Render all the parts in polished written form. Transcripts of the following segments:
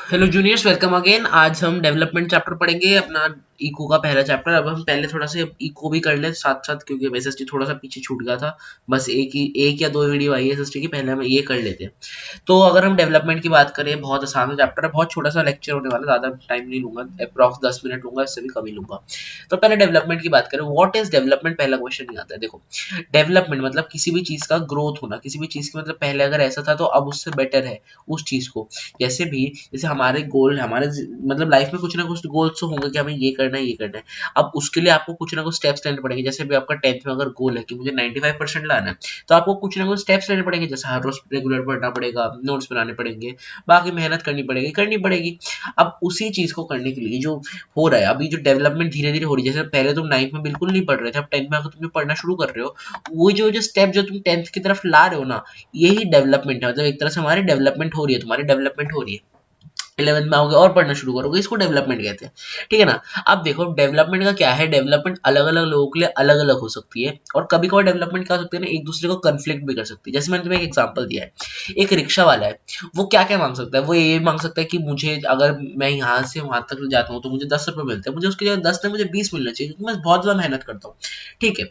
Hello juniors, welcome again. आज हम development chapter पढ़ेंगे, अपना इको का पहला चैप्टर। अब हम पहले थोड़ा सा इको भी कर लें साथ साथ, क्योंकि एसएसटी थोड़ा सा पीछे छूट गया था। बस एक या दो वीडियो आई है एसएसटी की, पहले हम ये कर लेते हैं। तो अगर हम डेवलपमेंट की बात करें, बहुत आसान चैप्टर है, बहुत छोटा सा लेक्चर होने वाला, ज़्यादा टाइम नहीं लूंगा, अप्रॉक्स 10 मिनट लूंगा, इससे भी कम ही लूंगा। तो पहले डेवलपमेंट की बात करें, व्हाट इज डेवलपमेंट, पहला क्वेश्चन नहीं आता है। देखो, डेवलपमेंट मतलब किसी भी चीज़ का ग्रोथ होना, किसी भी चीज़ की, मतलब पहले अगर ऐसा था तो अब उससे बेटर है उस चीज़ को। जैसे भी, जैसे हमारे गोल, हमारे मतलब लाइफ में कुछ ना कुछ गोल्स तो होंगे कि हमें ये करना है ये करना है। अब उसके लिए आपको कुछ ना कुछ स्टेप्स लेने पड़ेंगे। जैसे भी आपका 10th में अगर गोल है कि मुझे 95% लाना है, तो आपको कुछ ना कुछ स्टेप्स लेने पड़ेंगे। जैसे हर रोज रेगुलर पढ़ना पड़ेगा, नोट्स बनाने पड़ेंगे, बाकी मेहनत करनी पड़ेगी। अब उसी चीज को करने के लिए जो हो रहा है अभी, जो डेवलपमेंट धीरे धीरे हो रही है, जैसे पहले तुम 9th में बिल्कुल नहीं पढ़ रहे थे, अब 10th में अगर तुम पढ़ना शुरू कर रहे हो, वो जो स्टेप जो तुम 10th की तरफ ला रहे हो ना, यही डेवलपमेंट है। मतलब एक तरह से हमारी डेवलपमेंट हो रही है, तुम्हारी डेवलपमेंट हो रही है। 11th में आओगे और पढ़ना शुरू करोगे, इसको डेवलपमेंट कहते हैं। ठीक है ना। अब देखो, डेवलपमेंट का क्या है, डेवलपमेंट अलग अलग लोगों के लिए अलग अलग हो सकती है, और कभी कभार डेवलपमेंट क्या हो सकती है ना, एक दूसरे को कन्फ्लिक्ट भी कर सकती है। जैसे मैंने तुम्हें एक एग्जांपल दिया है, एक रिक्शा वाला है, वो क्या क्या मांग सकता है, वो ये मांग सकता है कि मुझे, अगर मैं यहाँ से वहां तक जाता हूँ तो मुझे 10 रुपये मिलते हैं, मुझे उसके जगह 10 नहीं, मुझे 20 मिलना चाहिए, क्योंकि मैं बहुत ज्यादा मेहनत करता हूँ। ठीक है।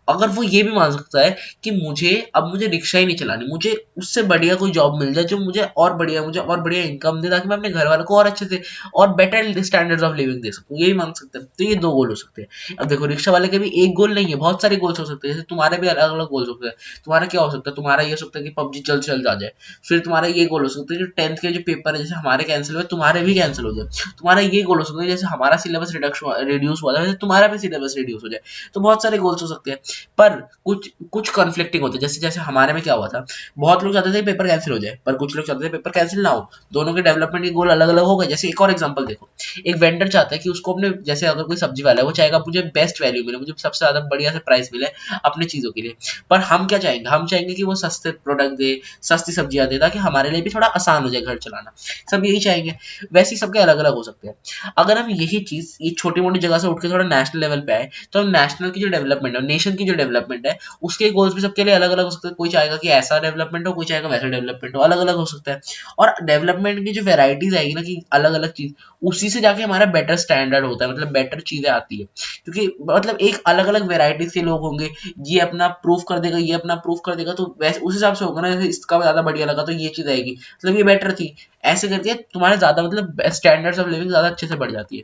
अगर वो ये भी मान सकता है कि मुझे रिक्शा ही नहीं चलानी, मुझे उससे बढ़िया कोई जॉब मिल जाए जो मुझे और बढ़िया इनकम दे, ताकि मैं अपने घर वालों को और अच्छे से और बेटर स्टैंडर्ड्स ऑफ लिविंग दे सकूं, यही मांग सकते हैं। तो ये दो गोल हो सकते हैं। अब देखो, रिक्शा वाले के भी एक गोल नहीं है, बहुत सारे गोल्स हो सकते हैं। जैसे तुम्हारे भी अलग अलग गोल्स हो सकते हैं। तुम्हारा क्या हो सकता है, तुम्हारा ये हो सकता है कि पबजी जल्द से जल्द आ जाए। फिर तुम्हारा ये गोल हो सकता है जो 10th के जो पेपर है, जैसे हमारे कैंसिल हुए, तुम्हारे भी कैंसिल हो जाए। तुम्हारा ये गोल हो सकता है जैसे हमारा सिलेबस रिड्यूस हुआ था, वैसे तुम्हारा भी सिलेबस रिड्यूस हो जाए। तो बहुत सारे गोल्स हो सकते हैं। पर कुछ कुछ कॉन्फ्लिक्टिंग होते हैं। जैसे जैसे हमारे में क्या हुआ था, बहुत लोग चाहते थे पेपर कैंसिल हो जाए, पर कुछ लोग चाहते थे पेपर कैंसिल ना हो। दोनों के डेवलपमेंट के गोल अलग अलग हो गए। जैसे एक और एग्जांपल देखो, एक वेंडर चाहता है कि उसको अपने, जैसे अगर कोई सब्जी वाला है, वो चाहेगा मुझे बेस्ट वैल्यू मिले, मुझे सबसे ज्यादा बढ़िया से प्राइस मिले अपने चीजों के लिए। पर हम क्या चाहेंगे, हम चाहेंगे कि वो सस्ते प्रोडक्ट दे, सस्ती सब्जियां दे, ताकि हमारे लिए भी थोड़ा आसान हो जाए घर चलाना। सब यही चाहेंगे। वैसे ही सबके अलग अलग हो सकते हैं। अगर हम यही चीज ये छोटी मोटी जगह से उठ के थोड़ा नेशनल लेवल पे आए, तो हम नेशनल की जो डेवलपमेंट है, नेशन की जो डेवलपमेंट है, उसके गोल्स भी सबके लिए अलग अलग हो सकते हैं। कोई चाहेगा कि ऐसा डेवलपमेंट हो, कोई चाहेगा वैसा डेवलपमेंट हो, अलग अलग हो सकता है। और डेवलपमेंट की जो वेराइटीज आएगी ना, कि अलग अलग चीज, उसी से जाके हमारा बेटर स्टैंडर्ड होता है, मतलब बेटर चीजें आती है। क्योंकि मतलब एक अलग अलग वेराइटीज के लोग होंगे, ये अपना प्रूफ कर देगा, ये अपना प्रूफ कर देगा, तो वैसे उस हिसाब से होगा ना। जैसे इसका ज्यादा बढ़िया लगा तो ये चीज आएगी, मतलब ये बेटर थी। ऐसे करके तुम्हारे ज्यादा, मतलब स्टैंडर्ड्स ऑफ लिविंग ज्यादा अच्छे से बढ़ जाती है।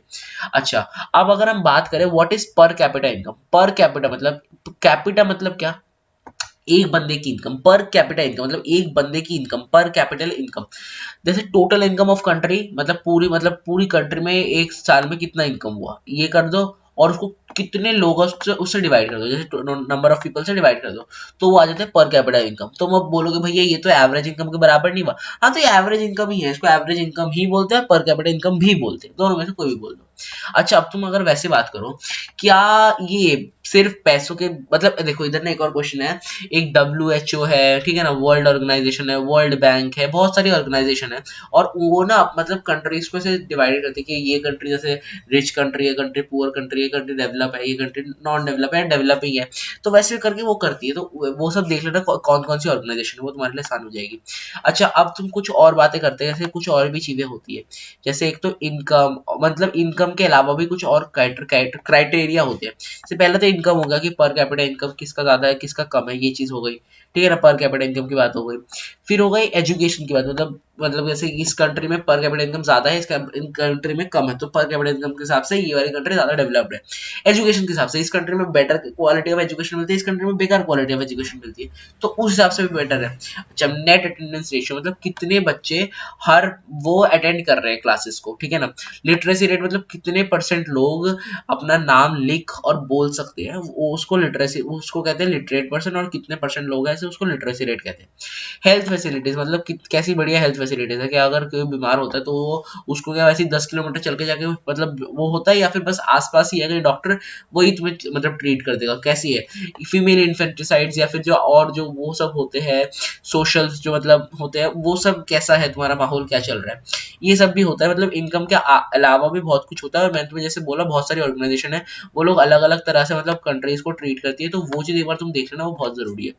अच्छा, अब अगर हम बात करें what is per capita income. Per capita मतलब, कैपिटा मतलब क्या, एक बंदे की इनकम। पर कैपिटा इनकम मतलब एक बंदे की इनकम, पर कैपिटल इनकम। जैसे टोटल इनकम ऑफ कंट्री, मतलब पूरी कंट्री में एक साल में कितना इनकम हुआ, ये कर दो। और उसको कितने लोग उससे उससे डिवाइड कर दो, जैसे नंबर ऑफ पीपल से डिवाइड कर दो, तो वो आ जाता है पर कैपिटा इनकम। तो अब बोलोगे भैया ये तो एवरेज इनकम के बराबर नहीं हुआ। हाँ, तो ये एवरेज इनकम ही है, इसको एवरेज इनकम ही बोलते हैं, पर कैपिटा इनकम भी बोलते हैं, दोनों में से कोई भी बोल दो। अच्छा, अब तुम अगर वैसे बात करो, क्या ये सिर्फ पैसों के, मतलब देखो इधर ना एक और क्वेश्चन है। एक WHO है, ठीक है ना, वर्ल्ड ऑर्गेनाइजेशन है, वर्ल्ड बैंक है, बहुत सारी ऑर्गेनाइजेशन है। और वो ना मतलब कंट्रीज को से डिवाइड करते हैं कि ये कंट्री जैसे रिच कंट्री है, कंट्री पुअर कंट्री है, कंट्री डेवलप है, ये कंट्री नॉन डेवलप है, डेवलपिंग है। तो वैसे करके वो करती है। तो वो सब देख लेना कौन कौन सी ऑर्गेनाइजेशन है, वो तुम्हारे लिए आसान हो जाएगी। अच्छा, अब तुम कुछ और बातें करते हैं, जैसे कुछ और भी चीजें होती है। जैसे एक तो इनकम, मतलब इनकम के अलावा भी कुछ और क्राइटेरिया होते हैं। जैसे पहले तो इनकम होगा कि पर कैपिटा इनकम किसका ज्यादा है किसका कम है, ये चीज हो गई। ठीक है ना, पर कैपिटा इनकम की बात हो गई। फिर हो गई एजुकेशन की बात, मतलब जैसे इस कंट्री में पर कैपिटा इनकम ज्यादा है, इन कंट्री में कम है, तो पर कैपिटा इनकम के हिसाब से ये वाली कंट्री ज्यादा डेवलप्ड है। एजुकेशन के हिसाब से इस कंट्री में बेटर क्वालिटी ऑफ एजुकेशन मिलती है, इस कंट्री में बेकार क्वालिटी ऑफ एजुकेशन मिलती है, तो उस हिसाब से भी बेटर है। अच्छा, नेट अटेंडेंस रेशियो मतलब कितने बच्चे हर वो अटेंड कर रहे हैं क्लासेस को, ठीक है ना। लिटरेसी रेट मतलब कितने परसेंट लोग अपना नाम लिख और बोल सकते हैं, वो उसको लिटरेसी, उसको कहते हैं लिटरेट पर्सन। और कितने परसेंट लोग हैं ऐसे, उसको लिटरेसी रेट कहते हैं। हेल्थ फैसिलिटीज मतलब कैसी बढ़िया हेल्थ फैसिलिटीज है, कि अगर कोई बीमार होता है तो वो उसको क्या वैसे 10 किलोमीटर चल के जाके मतलब वो होता है, या फिर बस आसपास ही है कहीं डॉक्टर, वही तुम्हें मतलब ट्रीट कर देगा। कैसी है फीमेल इन्फेंटिसाइड्स, या फिर जो और जो वो सब होते हैं सोशल्स जो मतलब होते हैं, वो सब कैसा है, तुम्हारा माहौल क्या चल रहा है, ये सब भी होता है, मतलब इनकम के अलावा भी बहुत कुछ होता है। और मैंने तुम्हें जैसे बोला बहुत सारी ऑर्गेनाइजेशन है, वो लोग अलग अलग तरह से मतलब कंट्रीज को ट्रीट करती है, तो वो चीज एक बार तुम देख लेना, वो बहुत जरूरी है,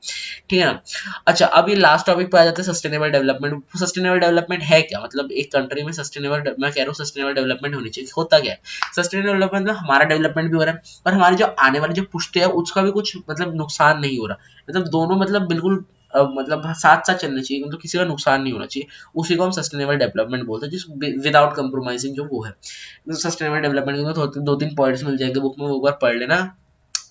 ठीक है ना। अच्छा, अब ये लास्ट टॉपिक पे आ जाते हैं, सस्टेनेबल डेवलपमेंट। सस्टेनेबल डेवलपमेंट है क्या, मतलब एक कंट्री में सस्टेनेबल, मैं कह रहा हूँ सस्टेनेबल डेवलपमेंट होनी चाहिए, होता क्या है। सस्टेनेबल डेवलपमेंट में हमारा डेवलपमेंट भी हो रहा है और हमारी जो आने वाली जो पुश्त है उसका भी कुछ मतलब नुकसान नहीं हो रहा, मतलब दोनों मतलब बिल्कुल मतलब साथ साथ चलने चाहिए, मतलब किसी का नुकसान नहीं होना चाहिए। उसी को हम सस्टेनेबल डेवलपमेंट बोलते हैं, जिस विदाउट कंप्रोमाइजिंग जो वो है। सस्टेनेबल डेवलपमेंट के दो तीन पॉइंट्स मिल जाएंगे बुक में, वो एक बार पढ़ लेना।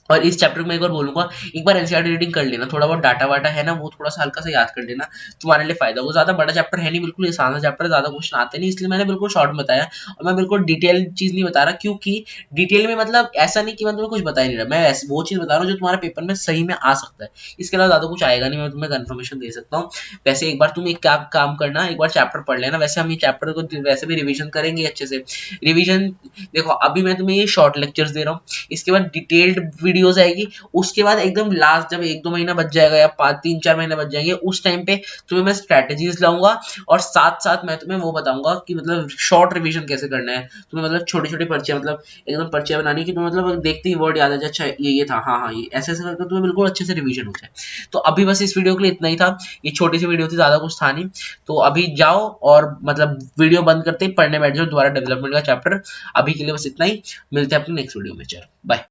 और इस चैप्टर में एक बार बोलूंगा, एक बार एनसीईआरटी रीडिंग कर लेना, थोड़ा बहुत डाटा वाटा है ना वो थोड़ा सा हल्का सा याद कर लेना, तुम्हारे लिए फायदा। वो ज्यादा बड़ा चैप्टर है नहीं, बिल्कुल आसान सा चैप्टर है, ज्यादा क्वेश्चन आते नहीं, इसलिए मैंने बिल्कुल शॉर्ट में बताया। और मैं बिल्कुल डिटेल चीज नहीं बता रहा, क्योंकि डिटेल में मतलब ऐसा नहीं कि मैं तुम्हें कुछ बता ही नहीं रहा, मैं ऐसी वो चीज बता रहा हूँ जो तुम्हारे पेपर में सही में आ सकता है। इसके अलावा ज्यादा कुछ आएगा नहीं, मैं तुम्हें कंफर्मेशन दे सकता हूँ। वैसे एक बार तुम एक काम करना, एक बार चैप्टर पढ़ लेना। वैसे हम ये चैप्टर को वैसे भी रिविजन करेंगे अच्छे से। रिविजन देखो, अभी मैं तुम्हें ये शॉर्ट लेक्चर्स दे रहा हूँ, इसके बाद डिटेल्ड वीडियोस आएगी। उसके बाद एकदम लास्ट जब 1-2 महीना बच जाएगा या 5-3-4 महीने बच जाएंगे, उस टाइम पे तुम्हें मैं स्ट्रेटेजीज लाऊंगा, और साथ साथ मैं तुम्हें वो बताऊंगा कि मतलब शॉर्ट रिवीजन कैसे करना है तुम्हें, मतलब छोटी छोटी पर्चियां, मतलब एकदम पर्चियां बनानी कि तुम्हें मतलब देखते ही वर्ड याद आ जाए, अच्छा ये था, हाँ हाँ ये ऐसे ऐसे करके तुम्हें बिल्कुल अच्छे से रिवीजन हो जाए। तो अभी बस इस वीडियो के लिए इतना ही था, ये छोटी सी वीडियो थी, ज्यादा कुछ था नहीं। तो अभी जाओ और मतलब वीडियो बंद करते ही पढ़ने बैठ जाओ दोबारा डेवलपमेंट का चैप्टर। अभी के लिए बस इतना ही, मिलते हैं अपने नेक्स्ट वीडियो में, चलो बाय।